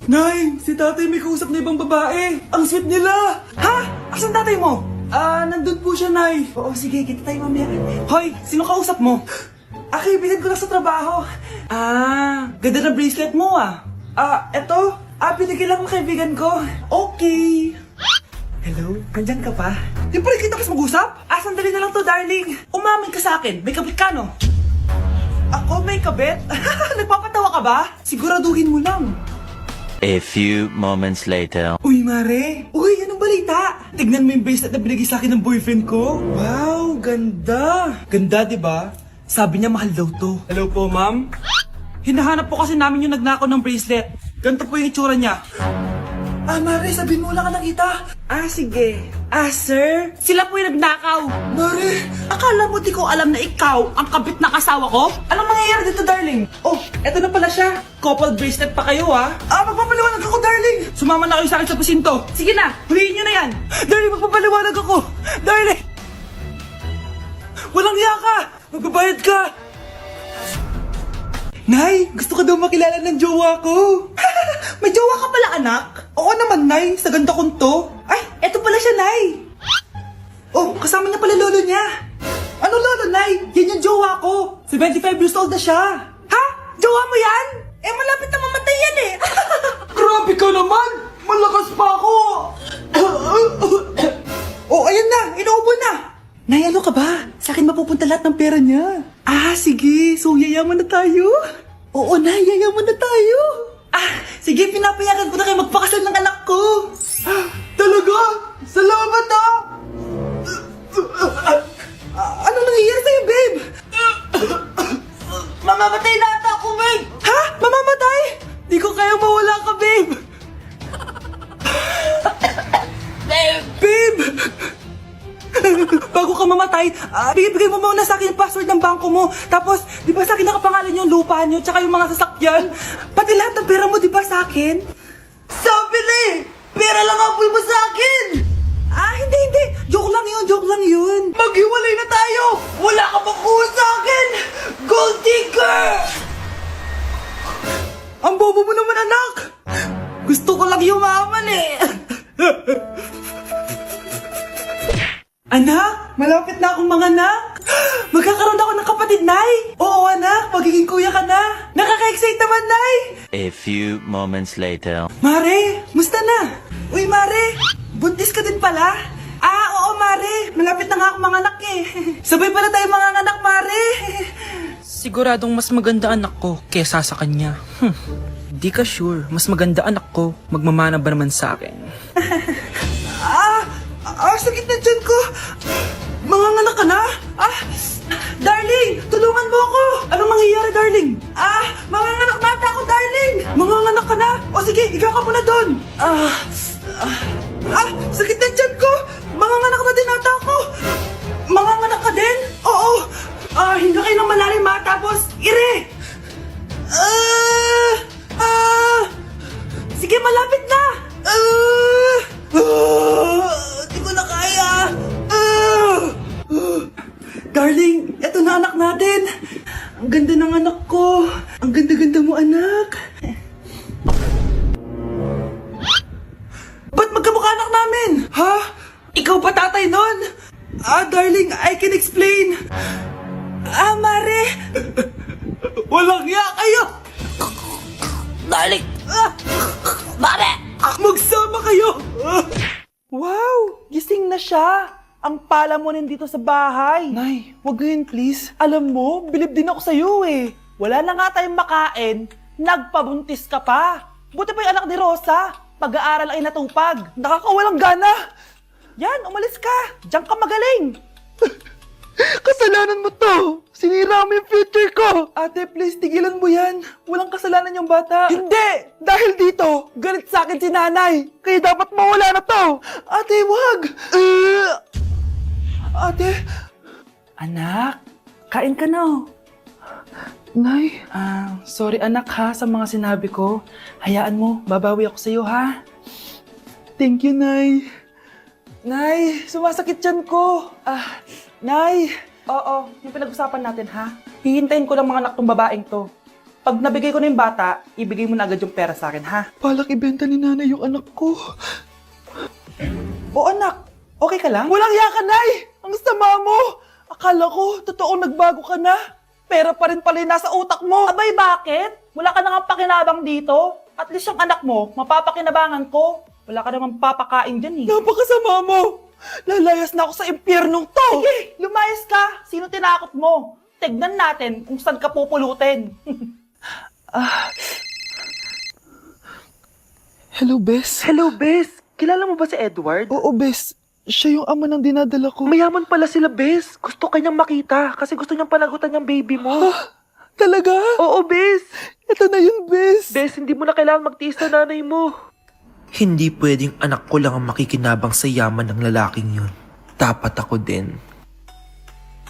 Nay, si tatay may kausap na ibang babae. Ang sweet nila. Ha? Asan tatay mo? Nandun po siya, Nay. Oo, sige, kita tayo mamaya. Hoy, sino kausap mo? Kaibigan ko lang sa trabaho. Ganda ng bracelet mo Eto. Binigyan lang ng kaibigan ko. Okay. Hello? Nandyan ka pa? Di pa rin kita mas mag-usap? Sandali na lang to, darling. Umamin ka sa akin. May kabit ka, no? Ako may kabit? Nagpapatawa ka ba? Siguraduhin mo lang. A few moments later. Uy, Mare! Uy, anong balita? Tignan mo yung bracelet na binigay sa akin ng boyfriend ko. Wow, ganda! Ganda, di ba? Sabi niya mahal daw to. Hello po, ma'am. Hinahanap po kasi namin yung nagnakaw ng bracelet. Ganito po yung itsura niya. Mare, sabihin mo wala ka nakita. Sige. Sir? Sila po yung nagnakaw. Mare! Akala mo di ko alam na ikaw ang kabit na kasawa ko? Anong mangyayari dito, darling? Oh, eto na pala siya. Couple bracelet pa kayo, magpapaliwanag ako, darling. Sumama na kayo sa akin sa pasinto. Sige na, huliin nyo na yan. Darling, magpapaliwanag ako. Darling! Walang hiya ka! Magbabayad ka! Nay, gusto ko daw makilala ng jowa ko. May jowa ka pala, anak? Oo naman, Nay. Sa ganda kong to. Ay, eto pala siya, Nay. Oh, kasama niya pala lolo niya. Ano lolo, Nay? Yan yung jowa ko. 75 years old na siya. Ha? Jowa mo yan? Malapit na mamatay yan eh. Grabe ka naman! Malakas pa ako! Oh, ayan na. Inuubo na. Nay, ano ka ba? Sa akin mapupunta lahat ng pera niya. Sige. So, yayaman na tayo? Oo, Nay. Yayaman na tayo. Sige. Pinapayagan ko na kayo magpakasal ng anak ko. Talaga? Salamat Ano nangyayari sa'yo, babe? Mamamatay na ata ako, babe! Ha? Mamamatay? Di ko kaya mawala ka, babe. Babe! Bago ka mamatay, bigay mo muna sa akin yung password ng bangko mo. Tapos, di ba sa akin nakapangalan yung lupa nyo, tsaka yung mga sasakyan? Pati lahat ng pera mo, di ba sa akin? Sabi na eh! Pera lang ang mo sa akin! Hindi. Joke lang yun. Maghiwalay na tayo! Wala ka makuha sa akin! Gold digger! Ang bobo mo naman, anak! Gusto ko lang yumaman eh. Anak, malapit na akong manganak. Magkakaroon ako ng kapatid, Nay. Oo, anak, magiging kuya ka na. Nakaka-excite naman, Nay. A few moments later. Mare, musta na? Uy, Mare, buntis ka din pala? Oo, Mare, malapit na nga akong manganak eh. Sabay pala tayo manganganak, Mare. Siguradong mas maganda anak ko kesa sa kanya. Di ka sure, mas maganda anak ko, magmamana ba naman sa akin? Sakit na dyan ko. Manganganak ka na? Darling, tulungan mo ako. Anong mangyayari, darling? Manganganak na ata ako, darling. Manganganak ka na? O sige, ikaw ka muna doon. Sakit na dyan ko. Manganganak na din ata ako. Manganganak ka din? Oo. Hinga kayo ng malalim tapos ire. Sige, malapit na. Di ko na kaya. Darling, eto na anak natin. Ang ganda ng anak ko. Ang ganda-ganda mo, anak. Ba't magkamukha anak namin? Ha? Ikaw ba tatay nun? Darling, I can explain. Mare. Walang hiya kayo. Darling! Mare! Magsama kayo. Wow, gising na siya. Ang pala mo nandito sa bahay. Nay, wag yun please. Alam mo, bilib din ako sa'yo eh. Wala na nga tayong makain, nagpabuntis ka pa. Buti pa yung anak ni Rosa, pag-aaral ay natupag. Nakakawalang gana. Yan, umalis ka. Diyan ka magaling. Kasalanan mo to. Sinira mo yung future ko. Ate, please, tigilan mo yan. Walang kasalanan yung bata. Hindi! Dahil dito, galit sa akin si nanay. Kaya dapat mawala na to. Ate, wag! Ate! Anak, kain ka na. Nay? Sorry anak ha sa mga sinabi ko. Hayaan mo, babawi ako sa'yo ha. Thank you, Nay. Nay, sumasakit yan ko. Nay. Oo, yung pinag-usapan natin ha. Hihintayin ko lang mga anak tong babaeng to. Pag nabigay ko na yung bata, ibigay mo na agad yung pera sa akin, ha? Balak ibenta ni nanay yung anak ko. O anak, okay ka lang? Walang iya ka, Nay! Ang sama mo! Akala ko, totoong nagbago ka na. Pera pa rin pala yung nasa utak mo. Abay, bakit? Wala ka nang pakinabang dito. At least yung anak mo, mapapakinabangan ko. Wala ka namang papakain dyan eh. Napakasama mo! Lalayas na ako sa impyernong to! Sige, lumayas ka. Sino tinakot mo? Tignan natin kung saan ka pupulutin. Hello, Bes. Hello, Bes. Kilala mo ba si Edward? Oo, Bes. Siya yung ama ng dinadala ko. Mayaman pala sila, Bes. Gusto kanyang makita kasi gusto niyang panagutan yung baby mo. Talaga? Oo, Bes. Ito na yun, Bes. Bes, hindi mo na kailangan magtiis na nanay mo. Hindi pwedeng anak ko lang ang makikinabang sa yaman ng lalaking yun. Dapat ako din.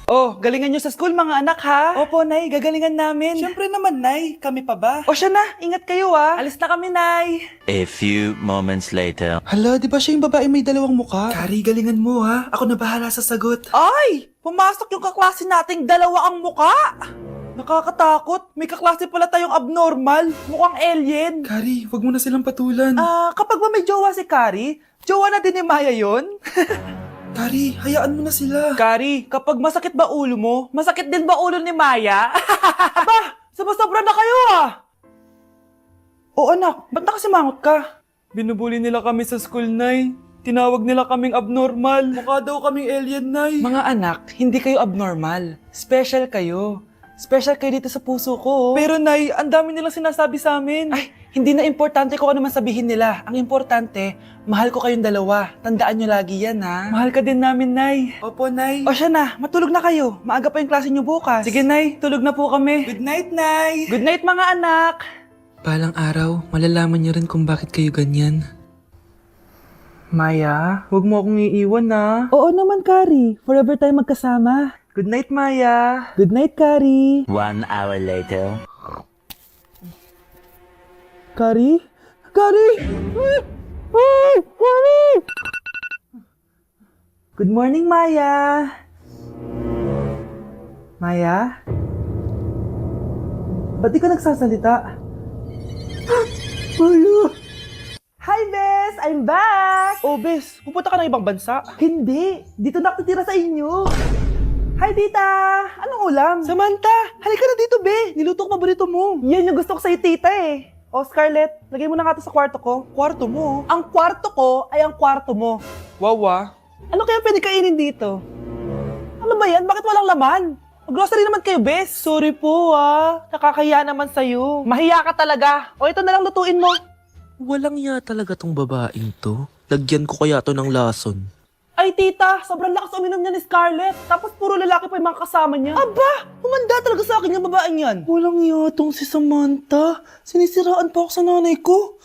Oh, galingan niyo sa school mga anak ha? Opo, Nay. Gagalingan namin. Siyempre naman, Nay. Kami pa ba? O siya na. Ingat kayo, ah. Alis na kami, Nay. A few moments later. Hala, di ba siya yung babae may dalawang muka? Kari, galingan mo, ha? Ako na bahala sa sagot. Ay! Pumasok yung kaklase nating dalawa ang muka! Nakakatakot. May kaklase pala tayong abnormal. Mukhang alien. Kari, wag mo na silang patulan. Kapag ba may jowa si Kari, jowa na din ni Maya yun? Kari, hayaan mo na sila. Kari, kapag masakit ba ulo mo, masakit din ba ulo ni Maya? Aba, sobra na kayo ah! O anak, ba't nakasimangot ka? Binubuli nila kami sa school, Nay. Tinawag nila kaming abnormal. Mukha daw kaming alien, Nay. Mga anak, hindi kayo abnormal. Special kayo. Special kayo dito sa puso ko. Pero, Nay, ang dami nilang sinasabi sa amin. Ay, hindi na importante kung ano man sabihin nila. Ang importante, mahal ko kayong dalawa. Tandaan nyo lagi yan, ha? Mahal ka din namin, Nay. Opo, Nay. O siya na, matulog na kayo. Maaga pa yung klase nyo bukas. Sige, Nay. Tulog na po kami. Good night, Nay. Good night, mga anak. Balang araw, malalaman niyo rin kung bakit kayo ganyan. Maya, huwag mo akong iiwan, na. Oo naman, Kari. Forever tayo magkasama. Good night, Maya. Good night, Kari. 1 hour later. Kari? Kari! Kari! Good morning, Maya. Maya? Ba't di ka nagsasalita? Maya! Hi, Bes! I'm back! Oh, Bes, pupunta ka ng ibang bansa? Hindi. Dito na ako titira sa inyo. Hi, Tita! Anong ulam? Samantha, halika na dito, be. Niluto ko paborito mo. Yan yung gusto ko sa'yo, Tita eh. Oh, Scarlett, lagay mo na nga ito sa kwarto ko. Kwarto mo. Ang kwarto ko ay ang kwarto mo. Wawa. Ano kaya pwede kainin dito? Ano ba yan? Bakit walang laman? Grocery naman kayo, Bes. Sorry po, ah. Nakakahiya naman sa'yo. Mahiya ka talaga. O ito na lang lutuin mo. Walang ya talaga tong babaeng to. Lagyan ko kaya to ng lason. Ay, tita, sobrang lakas uminom niya ni Scarlett. Tapos puro lalaki pa yung mga kasama niya. Aba, humanda talaga sa akin yung babaeng yan. Walang yatong si Samantha. Sinisiraan pa ako sa nanay ko.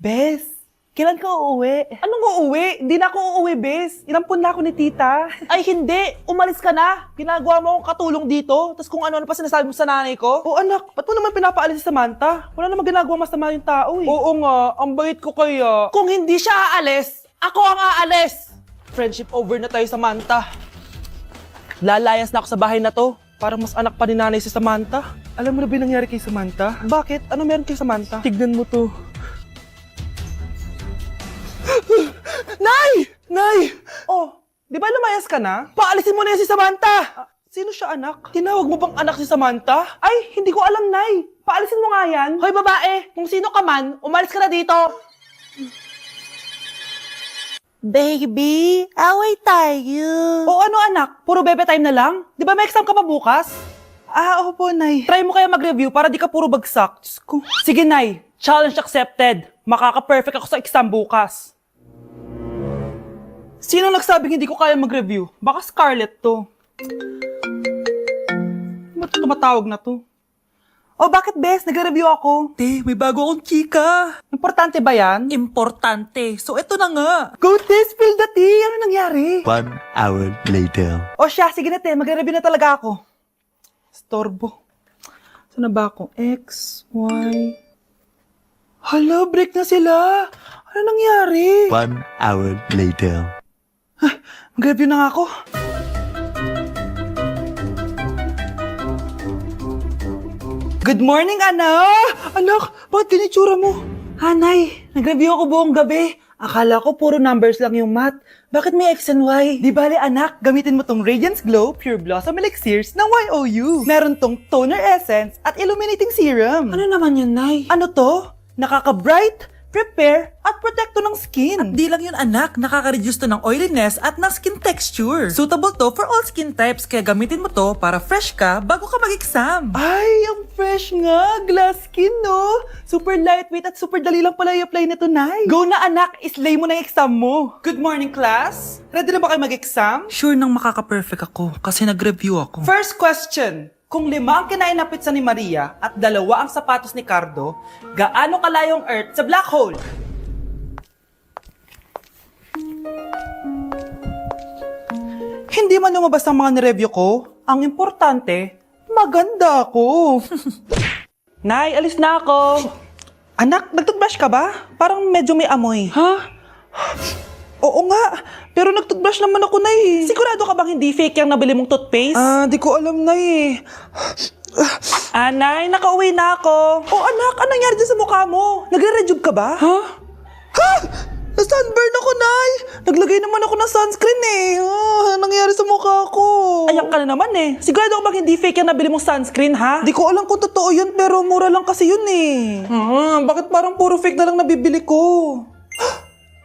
Bes, kailan ka uuwi? Anong uuwi? Hindi na ako uuwi, Bes. Inampun na ako ni tita. Ay, hindi. Umalis ka na. Ginagawa mo akong katulong dito. Tapos kung ano-ano pa sinasabi mo sa nanay ko. O anak, ba't mo naman pinapaalis si Samantha? Wala namang ginagawa masama yung tao eh. Oo nga, ang bait ko kaya. Kung hindi siya aalis, ako ang aalis! Friendship over na tayo, Samantha. Lalayas na ako sa bahay na to. Parang mas anak pa ni nanay si Samantha. Alam mo na ba yung nangyari kay Samantha? Bakit? Ano meron kay Samantha? Tignan mo to. Nay! Nay! Oh, di ba lumayas ka na? Paalisin mo na yan si Samantha! Sino siya, anak? Tinawag mo bang anak si Samantha? Ay, hindi ko alam, Nay. Paalisin mo nga yan. Hoy, babae, kung sino ka man, umalis ka na dito. Baby, away tayo. O ano, anak? Puro bebe time na lang? Di ba may exam ka pa bukas? Opo, Nay. Try mo kaya mag-review para di ka puro bagsak. Diyos ko. Sige, Nay. Challenge accepted. Makaka-perfect ako sa exam bukas. Sino nagsabing hindi ko kaya mag-review? Baka Scarlett to. Ba't tumatawag na to? Oh, bakit, Bes? Nag-review ako. Te, may bago akong chika. Importante ba yan? Importante. So, eto na nga. Go, te! Spill the tea! Ano nangyari? 1 hour later. O siya, sige na, te. Mag-review na talaga ako. Storbo. Saan na ba ako? X, Y... Hala, break na sila. Ano nangyari? 1 hour later. Mag-review na nga ako. Good morning, anak! Anak, bakit ganyan itsura mo? Hanay, nag-review ako buong gabi. Akala ko puro numbers lang yung math. Bakit may X and Y? Di bale anak, gamitin mo tong Radiance Glow Pure Blossom Elixirs ng YOU. Meron tong toner essence at illuminating serum. Ano naman yun, Nay? Ano to? Nakaka-bright, prepare, at protekto ng skin. At di lang yun anak, nakaka-reduce to ng oiliness at ng skin texture. Suitable to for all skin types, kaya gamitin mo to para fresh ka bago ka mag-exam. Ay, ang fresh nga. Glass skin, no? Super lightweight at super dali lang pala i-apply nito, Nay. Go na, anak. Islay mo na yung exam mo. Good morning, class. Ready na ba kayo mag-exam? Sure nang makaka-perfect ako kasi nag-review ako. First question. Kung 5 ang kinain na pizza ni Maria at 2 ang sapatos ni Cardo, gaano kalayo ang Earth sa black hole? Hindi man lumabas ang mga nireview ko. Ang importante, maganda ako. Nay, alis na ako. Anak, nagtoothbrush ka ba? Parang medyo may amoy. Ha? Oo nga, pero nagtoothbrush naman ako, Nay. Sigurado ka bang hindi fake yung nabili mong toothpaste? Di ko alam, Nay. Nay, nakauwi na ako. Oh, anak, anong nangyari dyan sa mukha mo? Nagre-rejuve ka ba? Ha? Na-sunburn ako, Nay! Naglagay naman ako ng sunscreen anong nangyari sa mukha ko? Ayan ka na naman Sigurado ka bang hindi fake yung nabili mong sunscreen, ha? Di ko alam kung totoo yun, pero mura lang kasi yun bakit parang puro fake na lang nabibili ko?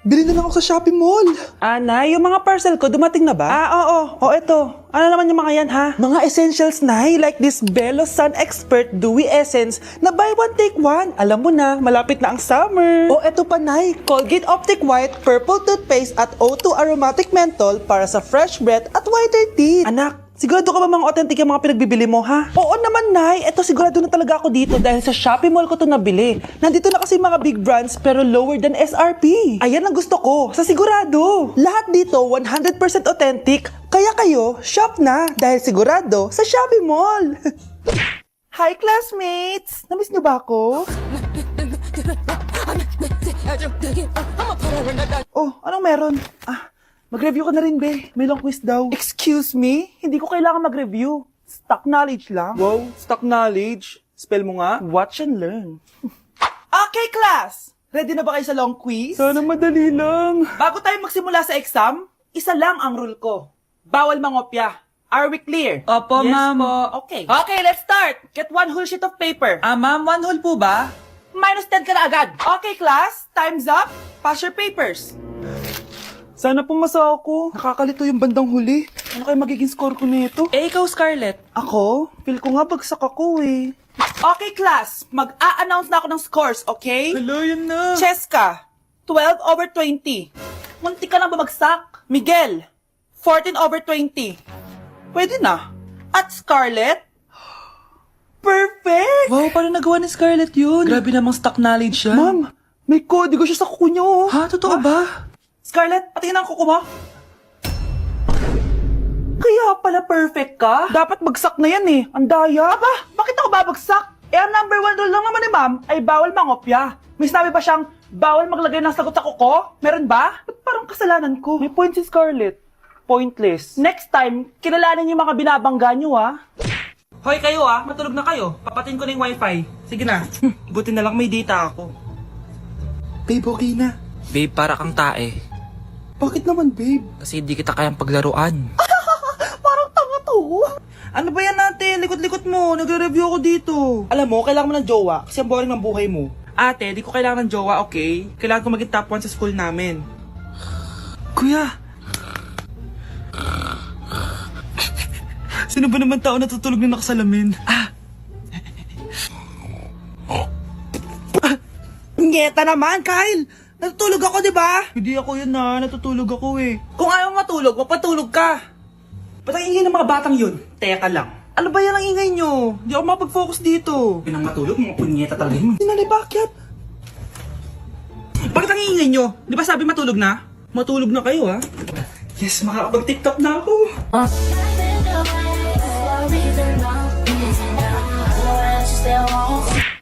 Bili na lang ako sa Shopee Mall. Nay, yung mga parcel ko, dumating na ba? Oo. O, eto. Ano naman yung mga yan, ha? Mga essentials, Nay, like this Belo Sun Expert Dewy Essence na buy one, take one. Alam mo na, malapit na ang summer. O, eto pa, Nay. Colgate Optic White, Purple Toothpaste at O2 Aromatic Menthol para sa fresh breath at whiter teeth. Anak, sigurado ka ba mga authentic yung mga pinagbibili mo, ha? Oo naman, Nay. Eto, sigurado na talaga ako dito dahil sa Shopee Mall ko to nabili. Nandito na kasi mga big brands pero lower than SRP. Ayan ang gusto ko, sa sigurado. Lahat dito 100% authentic, kaya kayo, shop na dahil sigurado sa Shopee Mall. Hi, classmates! Namiss niyo ba ako? Oh, anong meron? Mag-review ka na rin, be. May long quiz daw. Excuse me? Hindi ko kailangan mag-review. Stock knowledge lang. Wow, stock knowledge. Spell mo nga. Watch and learn. Okay, class! Ready na ba kayo sa long quiz? Sana madali lang. Bago tayo magsimula sa exam, isa lang ang rule ko. Bawal mangopya. Are we clear? Opo, ma'am. Okay. Okay, let's start. Get 1 whole sheet of paper. Ma'am, 1 whole po ba? Minus 10 ka na agad. Okay, class. Time's up. Pass your papers. Sana pumasa ako. Nakakalito yung bandang huli. Ano kaya magiging score ko nito? Ikaw, Scarlett. Ako? Feel ko nga bagsak ako Okay, class. Mag-a-announce na ako ng scores, okay? Hello, yun na. Cheska, 12/20. Munti ka lang bumagsak. Miguel, 14/20. Pwede na. At Scarlett, perfect! Wow, paano nagawa ni Scarlett yun? Grabe namang stock knowledge yan. Ma'am, may kodigo siya sa kuko niyo. Ha? Totoo ba? Scarlett, patingin ang kuko mo. Kaya pala perfect ka? Dapat bagsak na yan Ang daya. Aba, bakit ako babagsak? Ang number 1 rule lang naman ni ma'am ay bawal mangopya. May sinabi ba siyang bawal maglagay ng sagot sa kuko? Meron ba? Ba't parang kasalanan ko? May point si Scarlett. Pointless. Next time, kilalanin yung mga binabangga niyo Hoy kayo matulog na kayo. Papatin ko na yung wifi. Sige na. Buti na lang may data ako. Babe, okay na. Babe, para kang tae. Bakit naman, babe? Kasi hindi kita kayang paglaruan. Parang tanga to. Ano ba yan natin? Likot-likot mo. Nagre-review ako dito. Alam mo, kailangan mo ng jowa kasi ang boring ng buhay mo. Ate, di ko kailangan ng jowa, okay? Kailangan ko maging top 1 sa school namin. Kuya! Sino ba naman tao natutulog na nakasalamin? Ngeta naman, Kyle! Natutulog ako, di ba? Hindi ako yun natutulog ako Kung ayaw matulog, magpatulog ka. Ba't ang ingay ng mga batang yun? Teka lang. Ano ba yan ang ingay nyo? Hindi ako mapag-focus dito. Pinang matulog, mga punyeta talaga yun. Sinali, bakit? Bakit ang ingay nyo? Di ba sabi matulog na? Matulog na kayo Yes, makakapag-tiktok na ako. Sorry, they're not easy now. I know that you still won't.